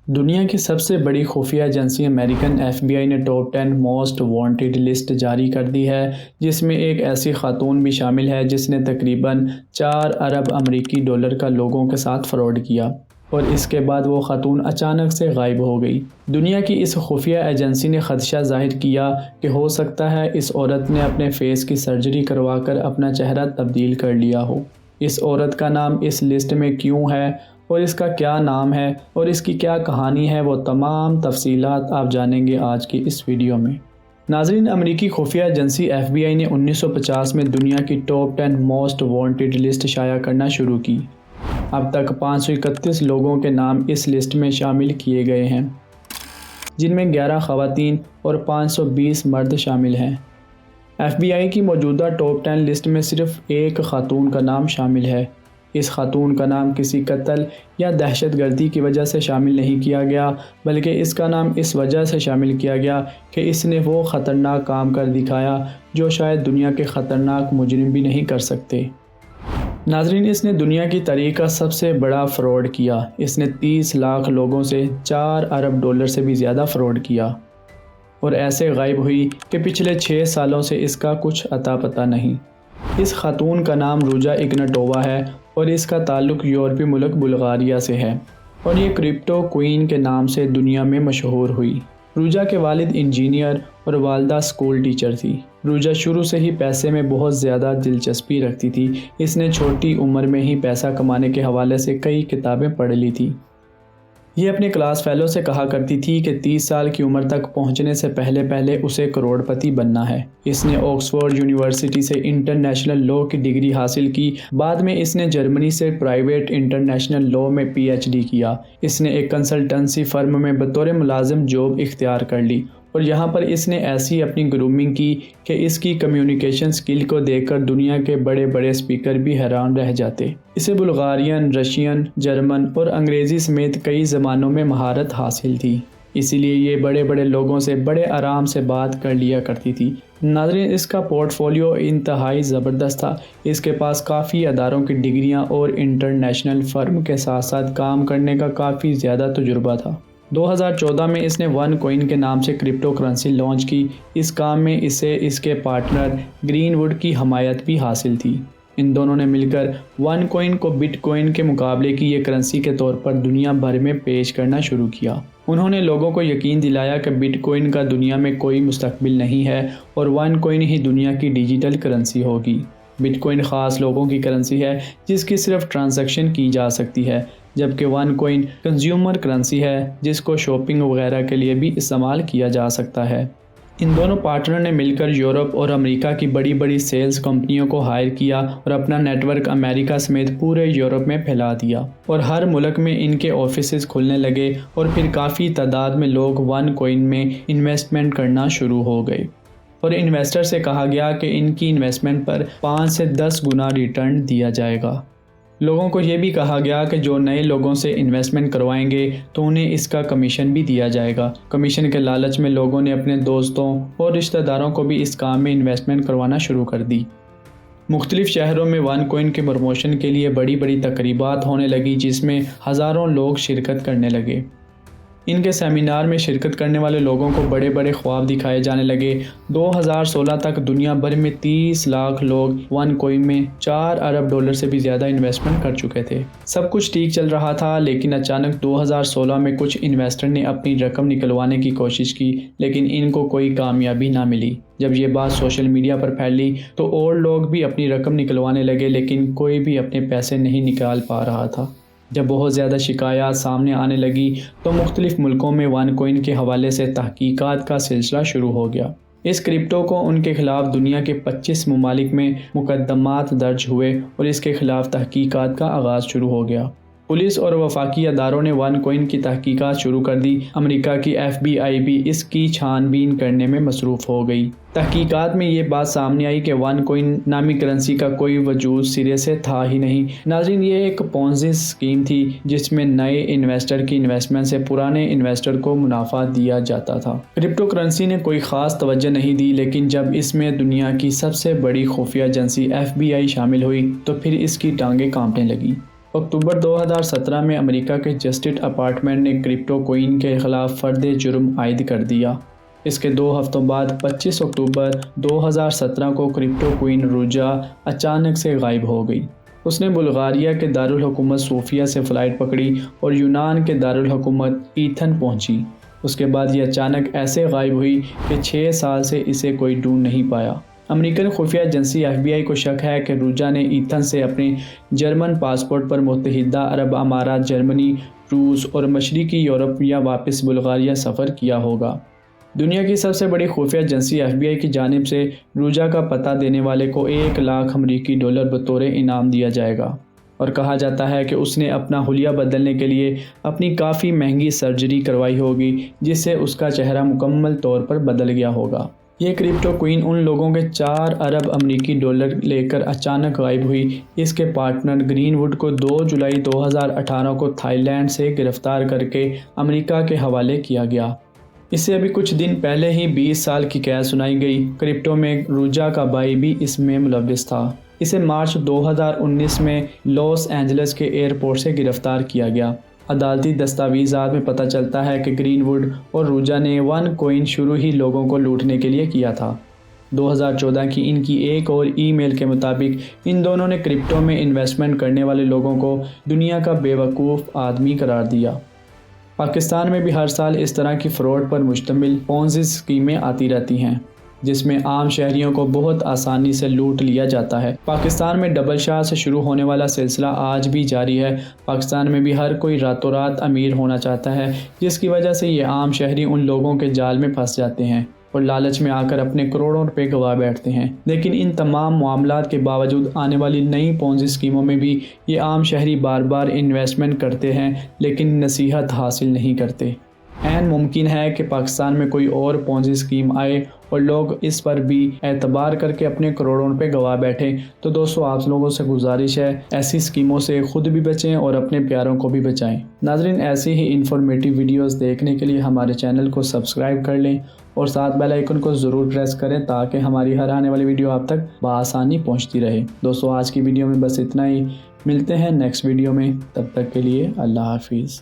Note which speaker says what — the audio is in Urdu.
Speaker 1: دنیا کی سب سے بڑی خفیہ ایجنسی امریکن ایف بی آئی نے ٹاپ 10 موسٹ وانٹیڈ لسٹ جاری کر دی ہے، جس میں ایک ایسی خاتون بھی شامل ہے جس نے تقریباً 4 ارب امریکی ڈالر کا لوگوں کے ساتھ فراڈ کیا، اور اس کے بعد وہ خاتون اچانک سے غائب ہو گئی۔ دنیا کی اس خفیہ ایجنسی نے خدشہ ظاہر کیا کہ ہو سکتا ہے اس عورت نے اپنے فیس کی سرجری کروا کر اپنا چہرہ تبدیل کر لیا ہو۔ اس عورت کا نام اس لسٹ میں کیوں ہے اور اس کا کیا نام ہے اور اس کی کیا کہانی ہے، وہ تمام تفصیلات آپ جانیں گے آج کی اس ویڈیو میں۔ ناظرین، امریکی خفیہ ایجنسی ایف بی آئی نے 1950 میں دنیا کی ٹاپ 10 موسٹ وانٹیڈ لسٹ شائع کرنا شروع کی۔ اب تک 531 لوگوں کے نام اس لسٹ میں شامل کیے گئے ہیں، جن میں 11 خواتین اور 520 مرد شامل ہیں۔ ایف بی آئی کی موجودہ ٹاپ 10 لسٹ میں صرف ایک خاتون کا نام شامل ہے۔ اس خاتون کا نام کسی قتل یا دہشت گردی کی وجہ سے شامل نہیں کیا گیا، بلکہ اس کا نام اس وجہ سے شامل کیا گیا کہ اس نے وہ خطرناک کام کر دکھایا جو شاید دنیا کے خطرناک مجرم بھی نہیں کر سکتے۔ ناظرین، اس نے دنیا کی تاریخ کا سب سے بڑا فراڈ کیا۔ اس نے 30 لاکھ لوگوں سے 4 ارب ڈالر سے بھی زیادہ فراڈ کیا، اور ایسے غائب ہوئی کہ پچھلے 6 سالوں سے اس کا کچھ اتا پتہ نہیں۔ اس خاتون کا نام روجا اگناٹووا ہے اور اس کا تعلق یورپی ملک بلغاریہ سے ہے، اور یہ کرپٹو کوئین کے نام سے دنیا میں مشہور ہوئی۔ روجا کے والد انجینئر اور والدہ اسکول ٹیچر تھی۔ روجا شروع سے ہی پیسے میں بہت زیادہ دلچسپی رکھتی تھی۔ اس نے چھوٹی عمر میں ہی پیسہ کمانے کے حوالے سے کئی کتابیں پڑھ لی تھی۔ یہ اپنے کلاس فیلو سے کہا کرتی تھی کہ 30 سال کی عمر تک پہنچنے سے پہلے اسے کروڑ پتی بننا ہے۔ اس نے آکسفورڈ یونیورسٹی سے انٹرنیشنل لاء کی ڈگری حاصل کی۔ بعد میں اس نے جرمنی سے پرائیویٹ انٹرنیشنل لاء میں پی ایچ ڈی کیا۔ اس نے ایک کنسلٹنسی فرم میں بطور ملازم جاب اختیار کر لی، اور یہاں پر اس نے ایسی اپنی گرومنگ کی کہ اس کی کمیونیکیشن سکل کو دیکھ کر دنیا کے بڑے بڑے اسپیکر بھی حیران رہ جاتے۔ اسے بلغارین، رشین، جرمن اور انگریزی سمیت کئی زبانوں میں مہارت حاصل تھی، اسی لیے یہ بڑے بڑے لوگوں سے بڑے آرام سے بات کر لیا کرتی تھی۔ ناظرین، اس کا پورٹ فولیو انتہائی زبردست تھا۔ اس کے پاس کافی اداروں کی ڈگریاں اور انٹرنیشنل فرم کے ساتھ ساتھ کام کرنے کا کافی زیادہ تجربہ تھا۔ 2014 میں اس نے ون کوئن کے نام سے کرپٹو کرنسی لانچ کی۔ اس کام میں اسے اس کے پارٹنر گرین ووڈ کی حمایت بھی حاصل تھی۔ ان دونوں نے مل کر ون کوئن کو بٹ کوئن کے مقابلے کی یہ کرنسی کے طور پر دنیا بھر میں پیش کرنا شروع کیا۔ انہوں نے لوگوں کو یقین دلایا کہ بٹ کوئن کا دنیا میں کوئی مستقبل نہیں ہے اور ون کوئن ہی دنیا کی ڈیجیٹل کرنسی ہوگی۔ بٹ کوئن خاص لوگوں کی کرنسی ہے جس کی صرف ٹرانزیکشن کی جا سکتی ہے، جبکہ ون کوئن کنزیومر کرنسی ہے جس کو شاپنگ وغیرہ کے لیے بھی استعمال کیا جا سکتا ہے۔ ان دونوں پارٹنر نے مل کر یورپ اور امریکہ کی بڑی بڑی سیلز کمپنیوں کو ہائر کیا اور اپنا نیٹ ورک امریکہ سمیت پورے یورپ میں پھیلا دیا، اور ہر ملک میں ان کے آفیسز کھلنے لگے، اور پھر کافی تعداد میں لوگ ون کوئن میں انویسٹمنٹ کرنا شروع ہو گئے، اور انویسٹر سے کہا گیا کہ ان کی انویسٹمنٹ پر 5 سے 10 گنا ریٹرن دیا جائے گا۔ لوگوں کو یہ بھی کہا گیا کہ جو نئے لوگوں سے انویسٹمنٹ کروائیں گے تو انہیں اس کا کمیشن بھی دیا جائے گا۔ کمیشن کے لالچ میں لوگوں نے اپنے دوستوں اور رشتہ داروں کو بھی اس کام میں انویسٹمنٹ کروانا شروع کر دی۔ مختلف شہروں میں ون کوئن کے پروموشن کے لیے بڑی بڑی تقریبات ہونے لگی، جس میں ہزاروں لوگ شرکت کرنے لگے۔ ان کے سیمینار میں شرکت کرنے والے لوگوں کو بڑے بڑے خواب دکھائے جانے لگے۔ 2016 تک دنیا بھر میں 30 لاکھ لوگ ون کوئن میں 4 ارب ڈالر سے بھی زیادہ انویسٹمنٹ کر چکے تھے۔ سب کچھ ٹھیک چل رہا تھا، لیکن اچانک 2016 میں کچھ انویسٹر نے اپنی رقم نکلوانے کی کوشش کی، لیکن ان کو کوئی کامیابی نہ ملی۔ جب یہ بات سوشل میڈیا پر پھیلی تو اور لوگ بھی اپنی رقم نکلوانے لگے، لیکن کوئی بھی اپنے پیسے نہیں نکال پا رہا تھا۔ جب بہت زیادہ شکایات سامنے آنے لگی تو مختلف ملکوں میں ون کوئن کے حوالے سے تحقیقات کا سلسلہ شروع ہو گیا۔ اس کرپٹو کو ان کے خلاف دنیا کے 25 ممالک میں مقدمات درج ہوئے اور اس کے خلاف تحقیقات کا آغاز شروع ہو گیا۔ پولیس اور وفاقی اداروں نے ون کوئن کی تحقیقات شروع کر دی۔ امریکہ کی ایف بی آئی بھی اس کی چھان بین کرنے میں مصروف ہو گئی۔ تحقیقات میں یہ بات سامنے آئی کہ ون کوئن نامی کرنسی کا کوئی وجود سرے سے تھا ہی نہیں۔ ناظرین، یہ ایک پونزی اسکیم تھی جس میں نئے انویسٹر کی انویسٹمنٹ سے پرانے انویسٹر کو منافع دیا جاتا تھا۔ کرپٹو کرنسی نے کوئی خاص توجہ نہیں دی، لیکن جب اس میں دنیا کی سب سے بڑی خفیہ ایجنسی ایف بی آئی شامل ہوئی تو پھر اس کی ٹانگیں کانپنے لگی۔ اکتوبر 2017 میں امریکہ کے جسٹس اپارٹمنٹ نے کرپٹو کوئن کے خلاف فرد جرم عائد کر دیا۔ اس کے 2 ہفتوں بعد 25 اکتوبر 2017 کو کرپٹو کوئن روجا اچانک سے غائب ہو گئی۔ اس نے بلغاریہ کے دارالحکومت صوفیہ سے فلائٹ پکڑی اور یونان کے دارالحکومت ایتھن پہنچی۔ اس کے بعد یہ اچانک ایسے غائب ہوئی کہ 6 سال سے اسے کوئی ڈھونڈ نہیں پایا۔ امریکن خفیہ ایجنسی FBI کو شک ہے کہ روجا نے ایتھن سے اپنے جرمن پاسپورٹ پر متحدہ عرب امارات، جرمنی، روس اور مشرقی یورپ یا واپس بلغاریہ سفر کیا ہوگا۔ دنیا کی سب سے بڑی خفیہ ایجنسی FBI کی جانب سے روجا کا پتہ دینے والے کو 1 لاکھ امریکی ڈالر بطور انعام دیا جائے گا، اور کہا جاتا ہے کہ اس نے اپنا حلیہ بدلنے کے لیے اپنی کافی مہنگی سرجری کروائی ہوگی، جس سے اس کا چہرہ مکمل طور پر بدل گیا ہوگا۔ یہ کرپٹو کوئن ان لوگوں کے 4 ارب امریکی ڈالر لے کر اچانک غائب ہوئی۔ اس کے پارٹنر گرین ووڈ کو 2 جولائی 2018 کو تھائی لینڈ سے گرفتار کر کے امریکہ کے حوالے کیا گیا۔ اسے ابھی کچھ دن پہلے ہی 20 سال کی قید سنائی گئی۔ کرپٹو میں روجا کا بھائی بھی اس میں ملوث تھا۔ اسے مارچ 2019 میں لاس اینجلس کے ایئرپورٹ سے گرفتار کیا گیا۔ عدالتی دستاویزات میں پتہ چلتا ہے کہ گرین ووڈ اور روجا نے ون کوئن شروع ہی لوگوں کو لوٹنے کے لیے کیا تھا۔ 2014 کی ان کی ایک اور ای میل کے مطابق ان دونوں نے کرپٹو میں انویسٹمنٹ کرنے والے لوگوں کو دنیا کا بے وقوف آدمی قرار دیا۔ پاکستان میں بھی ہر سال اس طرح کی فراڈ پر مشتمل پونزی اسکیمیں آتی رہتی ہیں، جس میں عام شہریوں کو بہت آسانی سے لوٹ لیا جاتا ہے۔ پاکستان میں ڈبل شاہ سے شروع ہونے والا سلسلہ آج بھی جاری ہے۔ پاکستان میں بھی ہر کوئی راتوں رات امیر ہونا چاہتا ہے، جس کی وجہ سے یہ عام شہری ان لوگوں کے جال میں پھنس جاتے ہیں اور لالچ میں آ کر اپنے کروڑوں روپے گنوا بیٹھتے ہیں۔ لیکن ان تمام معاملات کے باوجود آنے والی نئی پونزی اسکیموں میں بھی یہ عام شہری بار بار انویسٹمنٹ کرتے ہیں، لیکن نصیحت حاصل نہیں کرتے۔ عین ممکن ہے کہ پاکستان میں کوئی اور پونزی اسکیم آئے اور لوگ اس پر بھی اعتبار کر کے اپنے کروڑوں روپے گنوا بیٹھیں۔ تو دوستو، آپ لوگوں سے گزارش ہے، ایسی اسکیموں سے خود بھی بچیں اور اپنے پیاروں کو بھی بچائیں۔ ناظرین، ایسی ہی انفارمیٹیو ویڈیوز دیکھنے کے لیے ہمارے چینل کو سبسکرائب کر لیں اور ساتھ بیل آئیکن کو ضرور پریس کریں تاکہ ہماری ہر آنے والی ویڈیو آپ تک بآسانی پہنچتی رہے۔ دوستو، آج کی ویڈیو میں بس اتنا ہی۔ ملتے ہیں نیکسٹ ویڈیو میں، تب تک کے لیے اللہ حافظ۔